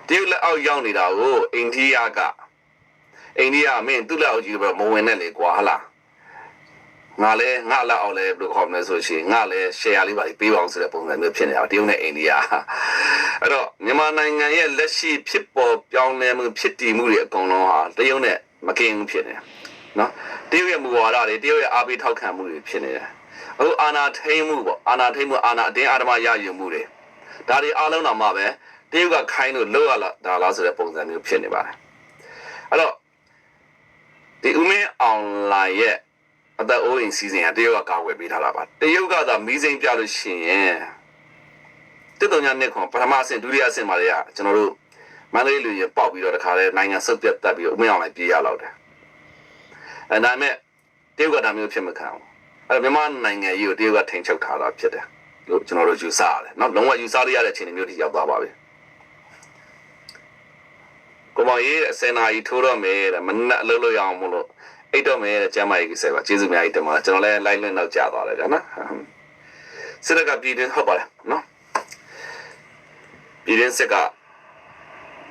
တရုတ်လက်အောက်ရောက်နေတာကိုအိန္ဒိယမင်းသူ့လက်အောက်ကြီးတော့မဝင်နဲ့လေကွာဟလားငါလက်အောက်လဲဘယ်လိုခေါ်မလဲဆိုရှင်ငါလဲ share လေးပါပေးပါအောင်ဆိုတဲ့ပုံစံမျိုးဖြစ်နေတာတရုတ်နဲ့အိန္ဒိယအဲ့တော့မြန်မာနိုင်ငံရဲ့လက်ရှိဖြစ်ပေါ်ပြောင်းလဲမှုဖြစ်တည်မှုတွေအကုန်လုံးဟာတရုတ်နဲ့မကင်းဘူးဖြစ်နေနော်တရုတ်ရဲ့မူဝါဒတွေတရုတ်ရဲ့အားပေးထောက်ခံမှုတွေဖြစ်နေတယ်အခုအာဏာထိန်းမှုပေါ့အာဏာအတင်းအဓမ္မရယူမှုတွေဒါတွေအားလုံးတော့မှပဲတရုတ်ကခိုင်းလို့လောက်ရတာလားဆိုတဲ့ပုံစံမျိုးဖြစ်နေပါတယ်အဲ့တော့ဒီဦးမင်းအောင်လိုင်ရဲ့အသက်အိုးအိမ်စီစဉ်ကတရုတ်ကကာဝယ်ပေးထားတာပါတရုတ်ကသာမီးစိမ်းပြလို့ရှိရင်တစ်တုံညာနှစ်ခွန်ပထမအဆင့်ဒုတိယအဆင့်မှာတွေကကျွန်တော်တို့မန္တလေးလူကြီးပေါက်ပြီးတော့တခါလဲနိုင်ငံစုပ်ပြတ်တက်ပြီးဦးမင်းအောင်လိုင်ပြေးရတော့တယ်အဲဒါမဲ့တရုတ်ကဒါမျိုးဖြစ်မခံဘူးအဲ့တော့မြန်မာနိုင်ငံကြီးကိုတရုတ်ကထိန်ချုပ်ထားတာဖြစ်တယ်လို့ကျွန်တော်တို့ယူဆရတယ်နော်လုံးဝယူဆရတဲ့အခြေအနေမျိုးထိရောက်သွားပါပြီကိုမကြီးအစင်နာကြီးထိုးတော့မယ်တဲ့မနဲ့အလုပ်လုပ်ရအောင်မလို့အိတ်တော့မယ်တဲ့ကျမ်းမာရေးကိစ္စပါကျေးဇူးများကြီးတင်ပါတယ်ကျွန်တော်လည်းလိုက်လွှင့်တော့ကြာသွားတယ်ဗျာနော်စစ်တပ်ကပြည်တွင်းဟုတ်ပါတယ်နော်ပြည်တွင်းစစ်က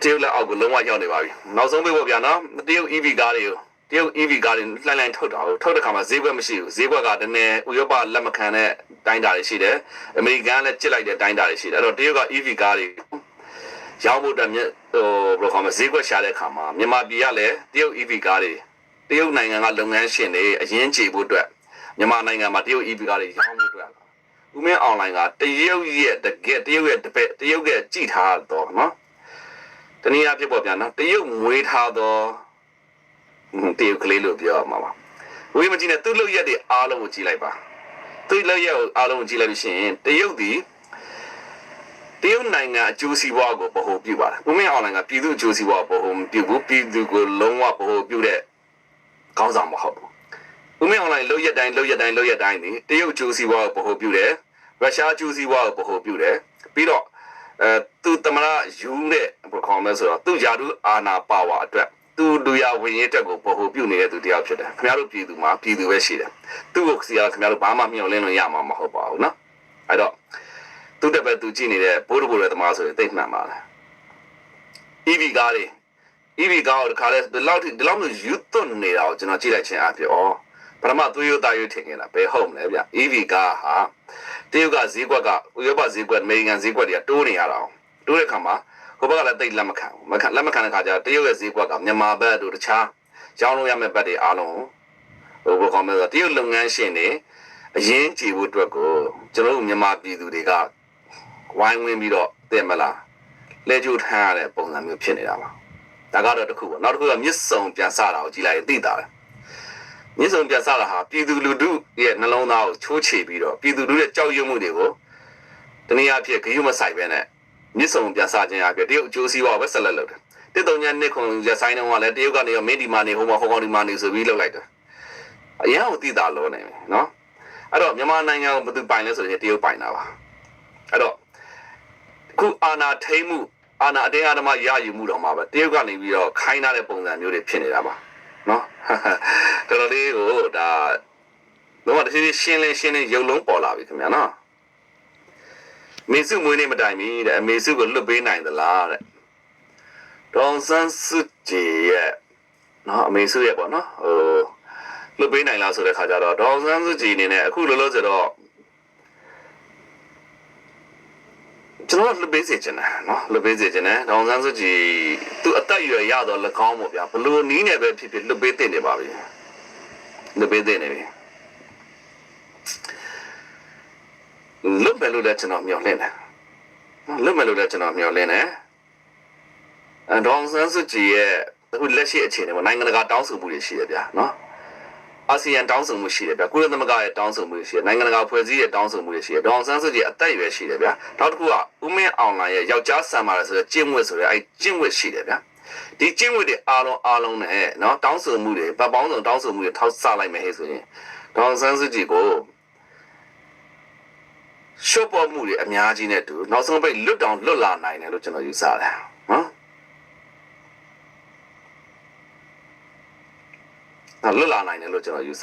တရုတ်လက်အောက်ကိုလုံးဝရောက်နေပါပြီနောက်ဆုံးပေးဖို့ဗျာနော်တရုတ် EV ကားတွေကိုတရုတ် EV ကားတွေလှိုင်းထုတ်တာကိုထုတ်တဲ့ခါမှာဈေးကွက်မရှိဘူးဈေးကွက်ကတည်းကဥရောပလက်မခံတဲ့တိုင်းတာတွေရှိတယ်အမေရိကန်လည်းကျစ်လိုက်တဲ့တိုင်းတာတွေရှိတယ်အဲ့တော့တရုတ်က EV ကားတွေရောင်းဖို့အတွက်ဘယ်လိုခေါ်မလဲဈေးကွက်ရှာတဲ့ခါမှာမြန်မာပြည်ကလည်းတရုတ် EV ကားတွေတရုတ်နိုင်ငံကလုပ်ငန်းရှင်တွေအရင်ကြေဖို့အတွက်မြန်မာနိုင်ငံမှာတရုတ် EV ကားတွေရောင်းဖို့အတွက်ဦးမင်းအွန်လိုင်းကတရုတ်ရဲ့တကယ်တရုတ်ရဲ့တပည့်တရုတ်ရဲ့ကြည်ထားတော့နော်တနည်းအားဖြင့်ပေါ့ဗျာနော်တရုတ်မွေးထားတော့တရုတ်ကလေးလို့ပြောမှာပါဝေးမကြည့်နဲ့သူ့လုပ်ရက်တွေအားလုံးကိုကြည့်လိုက်ပါသူ့လုပ်ရက်ကိုအားလုံးကိုကြည့်လိုက်လို့ရှိရင်တရုတ်ဒီတရုတ်နိုင်ငံအကျိုးစီးပွားကိုဗဟိုပြုပါတယ်ဦးမင်းအွန်လိုင်းကပြည်သူအကျိုးစီးပွားဗဟိုမပြုဘူးပြည်သူကိုလုံးဝဗဟိုပြုတဲ့ခေါင်းဆောင်မဟုတ်ဘူးဦးမင်းအွန်လိုင်းလုပ်ရက်တိုင်းဒီတရုတ်အကျိုးစီးပွားကိုဗဟိုပြုတယ်ရုရှားအကျိုးစီးပွားကိုဗဟိုပြုတယ်ပြီးတော့သူတမနာယူတဲ့ဘယ်ခေါ်မလဲဆိုတော့သူယာတုအာနာပါဝါအတွက်သူလူရဝင်ရေးတက်ကိုဗဟိုပြုနေတဲ့သူတယောက်ဖြစ်တယ်ခင်ဗျားတို့ပြည်သူမှာပြည်သူပဲရှိတယ်သူ့ကိုစီရခင်ဗျားတို့ဘာမှမျှော်လင့်လို့ရမှာမဟုတ်ပါဘူးနော်အဲ့တော့သူတက်ပဲသူကြည့်နေတဲ့ဘိုးတို့ရဲ့သမားဆိုရင်သိမှန်ပါလား EV ကားကိုတခါလဲဒီလောက်မျိုးယူသွတ်နေတာကိုကျွန်တော်ကြည့်လိုက်ခြင်းအဖြစ်ဩပထမသွေးရိုးသားရိုးထင်နေတာဘယ်ဟုတ်မလဲဗျ EV ကားဟာတရုတ်ကဈေးကွက်ကဥရောပဈေးကွက်အမေရိကန်ဈေးကွက်တွေကတိုးနေရတာတိုးတဲ့ခါမှာဟိုဘက်ကလည်းတိတ်လက်မခံဘူးလက်မခံတဲ့ခါကျတရုတ်ရဲ့ဈေးကွက်ကမြန်မာဘက်တို့တခြားရောင်းလို့ရမယ့်ဘက်တွေအားလုံးဟိုဘယ်ကောင်လဲဆိုတရုတ်လုပ်ငန်းရှင်တွေအရင်ကြည့်ဖို့အတွက်ကိုကျွန်တော်တို့မြန်မာပြည်သူတွေကဝိုင်းဝန်းပြီးတော့တဲ့မလားလဲကျိုးထမ်းရတဲ့ပုံစံမျိုးဖြစ်နေတာပါဒါကတော့တစ်ခုပေါ့နောက်တစ်ခုကမြစ်စုံပြန်စတာကိုကြည့်လိုက်ရင်သိတာပဲမြစ်စုံပြန်စတာဟာပြည်သူလူထုရဲ့နှလုံးသားကိုချိုးချပြီးတော့ပြည်သူလူထုရဲ့ကြောက်ရွံ့မှုတွေကိုတနည်းအားဖြင့်ဂရုမစိုက်ပဲနဲ့မြစ်စုံပြန်စခြင်းအဖြစ်တရုတ်အကျိုးစီးပွားပဲဆက်လက်လုပ်တယ်တစ်တုံညာနှစ်ခွန်ရဆိုင်တော့ကလည်းတရုတ်ကနေရောမင်းဒီမာနေဟိုကောင်ဒီမာနေဆိုပြီးလုပ်လိုက်တယ်အရင်ကသိတာလို့နေနော်အဲ့တော့မြန်မာနိုင်ငံကိုဘယ်သူပိုင်လဲဆိုရင်တရုတ်ပိုင်တာပါအဲ့တော့ခုအာဏာထိန်းမှုအာဏာအတင်းအဓမ္မရယူမှုတော့မှာပဲတရုတ်ကနေပြီးတော့ခိုင်းထားတဲ့ပုံစံမျိုးတွေဖြစ်နေတာပါနော်တော်တော်လေးကိုဒါတော့တဖြည်းဖြည်းရှင်းလင်းရုပ်လုံးပေါ်လာပြီခင်ဗျာနော်မေစုမွေးနေမတိုင်ပြီတဲ့အမေစုကိုလွတ်ပေးနိုင်သလားတဲ့ဒေါန်ဆန်းစုကြည်ရဲ့နော်အမေစုရဲ့ပေါ့နော်လွတ်ပေးနိုင်လားဆိုတဲ့ခါကျတော့ဒေါန်ဆန်းစုကြည်အနေနဲ့အခုလောလောဆယ်တော့ကျွန်တော်လွတ်ပေးစေချင်တယ်နော်လွတ်ပေးစေချင်တယ်ဒေါန်ဆန်းစုကြည်သူအသက်အရွယ်ရတော့၎င်းပေါ့ဗျာဘလို့နီးနေပဲဖြစ်ဖြစ်လွတ်ပေးတင်နေပါပြီလွတ်ပေးတင်နေပြီလွတ်မယ်လို့လည်းကျွန်တော်မျှော်လင့်တယ်လွတ်မယ်လို့လည်းကျွန်တော်မျှော်လင့်တယ်ဒေါန်ဆန်းစုကြည်ရဲ့အခုလက်ရှိအခြေအနေမှာနိုင်ငံတကာတောင်းဆိုမှုတွေရှိတယ်ဗျာနော်အာဆီယံတောင်းဆိုမှုရှိတယ်ဗျာကုလသမဂ္ဂရဲ့တောင်းဆိုမှုရှိတယ်နိုင်ငံတကာဖွဲ့စည်းရဲ့တောင်းဆိုမှုတွေရှိတယ်ဒေါန်ဆန်းစုကြည်အသက်အရွယ်ရှိတယ်ဗျာနောက်တစ်ခုကဦးမင်းအောင်လှိုင်ရဲ့ယောက်ျားဆံပါတယ်ဆိုတဲ့ကျင့်ဝတ်ဆိုတဲ့အဲကျင့်ဝတ်ရှိတယ်ဗျာဒီကျင့်ဝတ်တွေအားလုံးနဲ့နော်တောင်းဆိုမှုတွေဗတ်ပေါင်းစုံတောင်းဆိုမှုတွေထောက်ဆလိုက်မယ်ဟဲ့ဆိုရင်ဒေါန်ဆန်းစုကြည်ကိုရှုပ်ပေါ်မှုတွေအများကြီးနဲ့တူနောက်ဆုံးပိတ်လွတ်လာနိုင်တယ်လို့ကျွန်တော်ယူဆတယ်နော်လွတ်လာနိုင်တယ်လို့ကျွန်တော်ယူဆ